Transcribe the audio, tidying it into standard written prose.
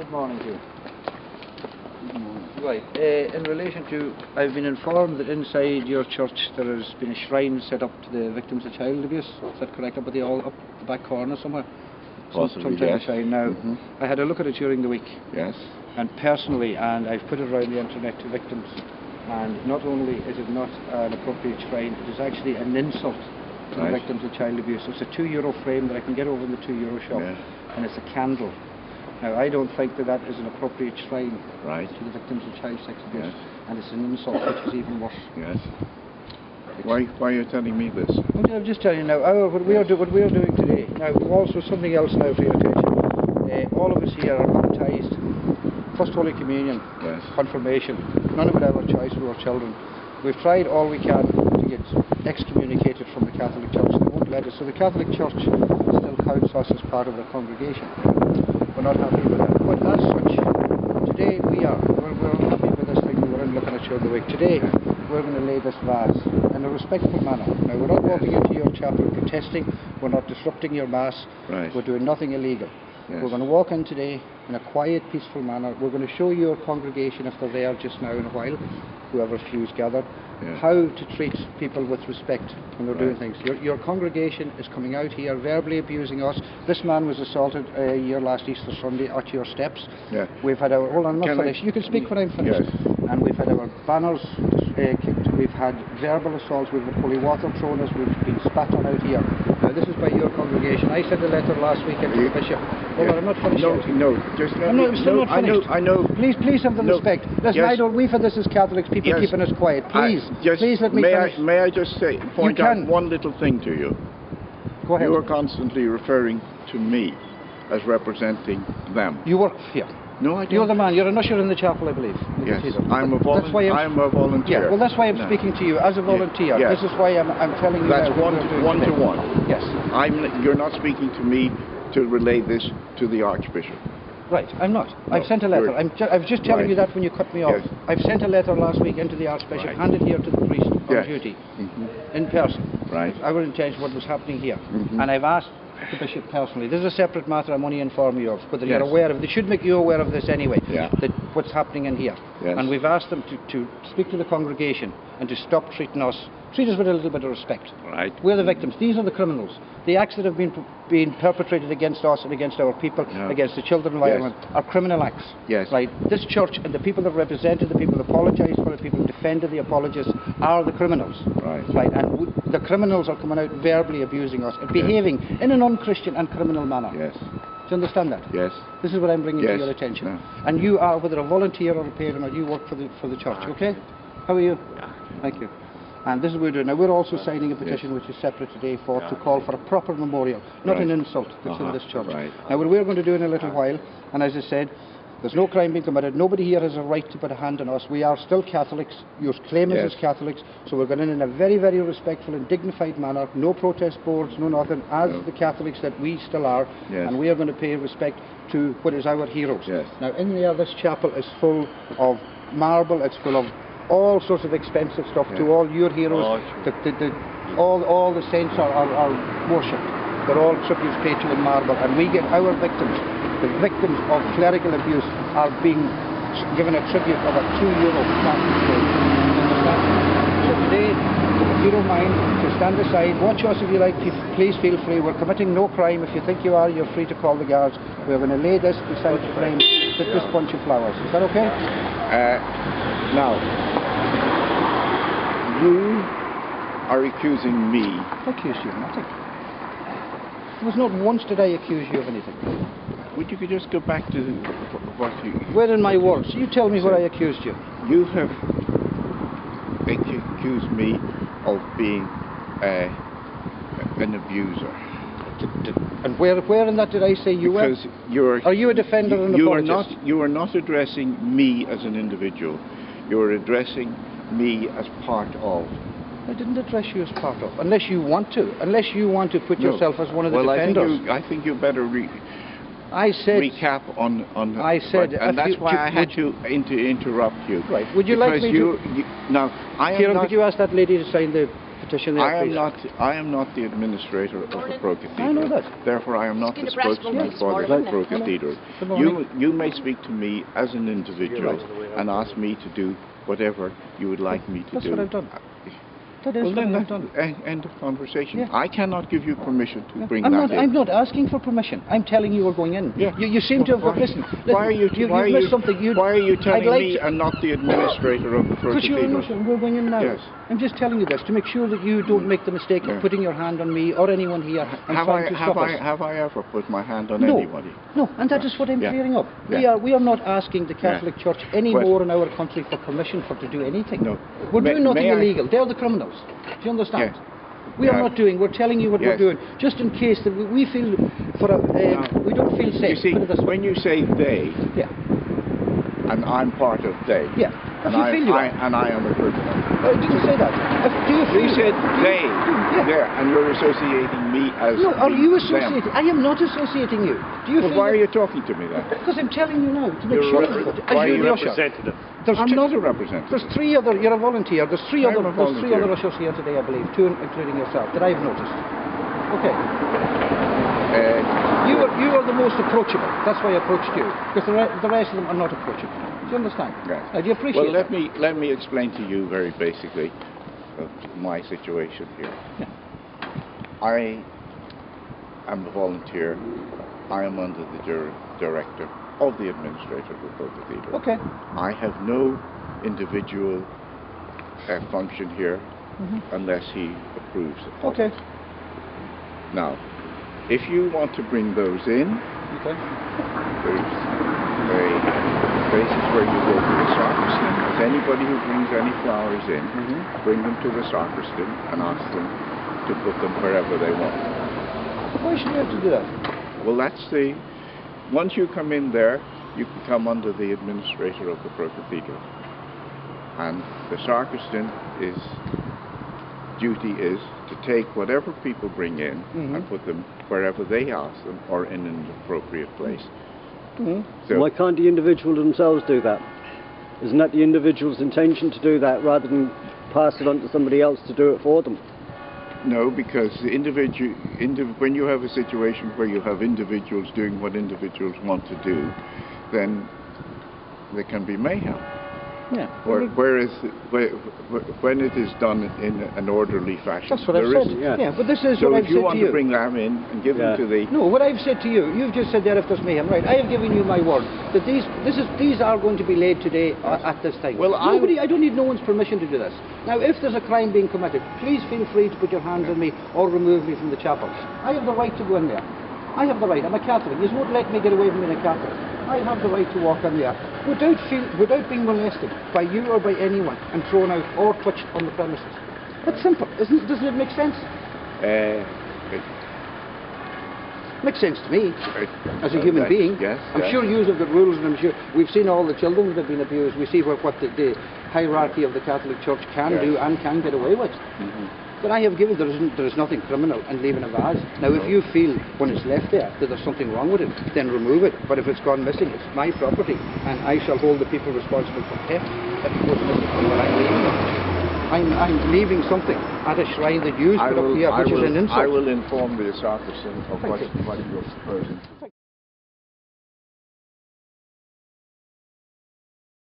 Good morning to you. Good morning. Right, in relation to, I've been informed that inside your church there has been a shrine set up to the victims of child abuse. Is that correct? Up at up the back corner somewhere? Possibly, yes. Now, I had a look at it during the week. Yes. And personally, and I've put it around the internet to victims, and not only is it not an appropriate shrine, it is actually an insult to the victims of child abuse. It's a €2 frame that I can get over in the €2 shop, and it's a candle. Now, I don't think that that is an appropriate shrine to the victims of child sex abuse, and it's an insult, which is even worse. Yes. Why are you telling me this? Well, I'm just telling you now, what we are doing today. Now, also something else now for your attention. All of us here are baptised, First Holy Communion, confirmation. None of it our choice, we were children. We've tried all we can to get excommunicated from the Catholic Church. They won't let us. So the Catholic Church still counts us as part of their congregation. We're not happy with that. But as such, today we're unhappy with this thing we were in looking at during the week. Today we're going to lay this vase in a respectful manner. Now, we're not walking into your chapel protesting, we're not disrupting your mass, we're doing nothing illegal. We're going to walk in today in a quiet, peaceful manner. We're going to show your congregation, if they're there just now in a while, whoever few's gathered, how to treat people with respect when they're doing things. Your congregation is coming out here verbally abusing us. This man was assaulted last Easter Sunday at your steps. We've had our, hold on, I'm not finished. You can speak when I'm finished. And we've had our banners kicked, we've had verbal assaults, we've had holy water thrown us, we've been spat on out here. Now, this is by your congregation. I sent a letter last weekend to the bishop. Hold on, I'm not finished yet. I'm still not finished. I know. Please have the respect. Listen, we've had this as Catholics, people keeping us quiet. Please let me finish. May I just point out one little thing to you? Go ahead. You are constantly referring to me as representing them. You work here. No, I don't. You're the man. You're an usher in the chapel, I believe. Yes, I'm a volunteer. Yeah, well, that's why I'm speaking to you as a volunteer. This is why I'm telling you. That's one to one. Yes. You're not speaking to me to relay this to the Archbishop. Right, I'm not. I've sent a letter. I was just telling you that when you cut me off. I've sent a letter last week into the Archbishop, handed here to the priest on duty, in person. I wouldn't change what was happening here. And I've asked the bishop personally. This is a separate matter I'm only informing you of, whether you're aware of it. They should make you aware of this anyway, that what's happening in here. And we've asked them to speak to the congregation and to stop treating us with a little bit of respect. We're the victims. These are the criminals. The acts that have been perpetrated against us and against our people, against the children of Ireland, are criminal acts. This church and the people that represented, the people that apologised for the people who defended the apologists are the criminals. And the criminals are coming out verbally abusing us and behaving in an un-Christian and criminal manner. Do you understand that? This is what I'm bringing to your attention. And you are, whether a volunteer or a paid or not, you work for the church, okay? How are you? Thank you. And this is what we're doing. Now, we're also signing a petition which is separate today to call for a proper memorial, not an insult that's in this church. Now, what we're going to do in a little while, and as I said, there's no crime being committed. Nobody here has a right to put a hand on us. We are still Catholics. You're claiming as Catholics. So we're going in a very, very respectful and dignified manner. No protest boards, no nothing, as the Catholics that we still are. And we are going to pay respect to what is our heroes. Now, in there, this chapel is full of marble. It's full of all sorts of expensive stuff to all your heroes. All the saints are worshipped. They're all tributes paid to in marble. And we get our victims, the victims of clerical abuse, are being given a tribute of a €2 Catholic plate. So today, if you don't mind, to stand aside, watch us if you like, please feel free. We're committing no crime. If you think you are, you're free to call the guards. We're going to lay this beside the frame with this bunch of flowers. Is that okay? Now, you are accusing me. I accused you of nothing. There was not once did I accuse you of anything. Would you could just go back to what you... Where in my words? You tell me where I accused you. You have accused me of being an abuser. And where in that did I say you were? Because are you a defender and apologist? You are not addressing me as an individual. You are addressing me as part of. I didn't address you as part of, unless you want to put yourself as one of the defenders. I think you better recap on. I said, and that's why I had to interrupt you. Right. Would you like me to? Now, I am Kieran, not. could you ask that lady to sign the petition there, I am not the administrator of the Pro-Cathedral. I know that. Therefore, I am not the spokesman for the Pro-Cathedral. You may speak to me as an individual and ask me to do whatever you would like me to do. That's what I've done. That is what I've done. End of conversation. Yeah. I cannot give you permission to bring that in. I'm not asking for permission. I'm telling you we're going in. Yeah. You seem to have... Listen, why are you telling me and not the administrator of the Pro-Cathedral? Because you're innocent. We're going in now. Yes. I'm just telling you this to make sure that you don't make the mistake of putting your hand on me or anyone here and trying to stop us. Have I ever put my hand on anybody? No, and that is what I'm clearing up. Yeah. We are not asking the Catholic Church anymore in our country for permission to do anything. No. We're doing nothing illegal. They're the criminals. Do you understand? Yes. We are not doing. We're telling you what we're doing, just in case that we feel we don't feel safe. You see, when you say they, and I'm part of they, and I am a criminal. I didn't say that. You said they, and you're associating me as no. Are you associating? them. I am not associating you. Do you? Well, why are you talking to me then? Because I'm telling you now to make sure. Why are you representative? I'm not a representative. There's three other. You're a volunteer. There's three other ushers here today, I believe, two including yourself, that I've noticed. Okay. You are the most approachable. That's why I approached you, because the rest of them are not approachable. Do you understand? Yes. Do you appreciate that? Let me explain to you very basically my situation here. Yeah. I am a volunteer. I am under the director of the administrator of the Pro-Cathedral. Okay. I have no individual function here unless he approves it. Okay. Now, if you want to bring those in, there's a places where you go to the sacristan. As anybody who brings any flowers in, bring them to the sacristan and ask them to put them wherever they want. Why should you have to do that? Well, that's once you come in there, you can come under the administrator of the Pro-Cathedral. And the sacristan duty is to take whatever people bring in and put them wherever they ask them or in an appropriate place. So why can't the individual themselves do that? Isn't that the individual's intention to do that rather than pass it on to somebody else to do it for them? No, because when you have a situation where you have individuals doing what individuals want to do, then there can be mayhem. Yeah. Whereas when it is done in an orderly fashion, that's what I've said. Yeah, but this is what I've said to you. So if you want to bring them in and give them to the... No, what I've said to you, you've just said there if there's mayhem, right? I have given you my word that these are going to be laid today at this time. Well, I don't need no one's permission to do this. Now, if there's a crime being committed, please feel free to put your hands on me or remove me from the chapel. I have the right to go in there. I have the right. I'm a Catholic. You won't let me get away from being a Catholic. I have the right to walk in there without being molested by you or by anyone and thrown out or touched on the premises. That's simple, doesn't it make sense? Makes sense to me, as a human being. Yes, I'm sure you have got rules, and I'm sure we've seen all the children that have been abused. We see what the hierarchy of the Catholic Church can do and can get away with. But I have given, there is nothing criminal in leaving a vase. Now, if you feel when it's left there that there's something wrong with it, then remove it. But if it's gone missing, it's my property, and I shall hold the people responsible for theft if it goes missing from where I'm leaving it. I'm leaving something at a shrine that you put up here, which is an insult. I will inform the sacristan of what you're proposing.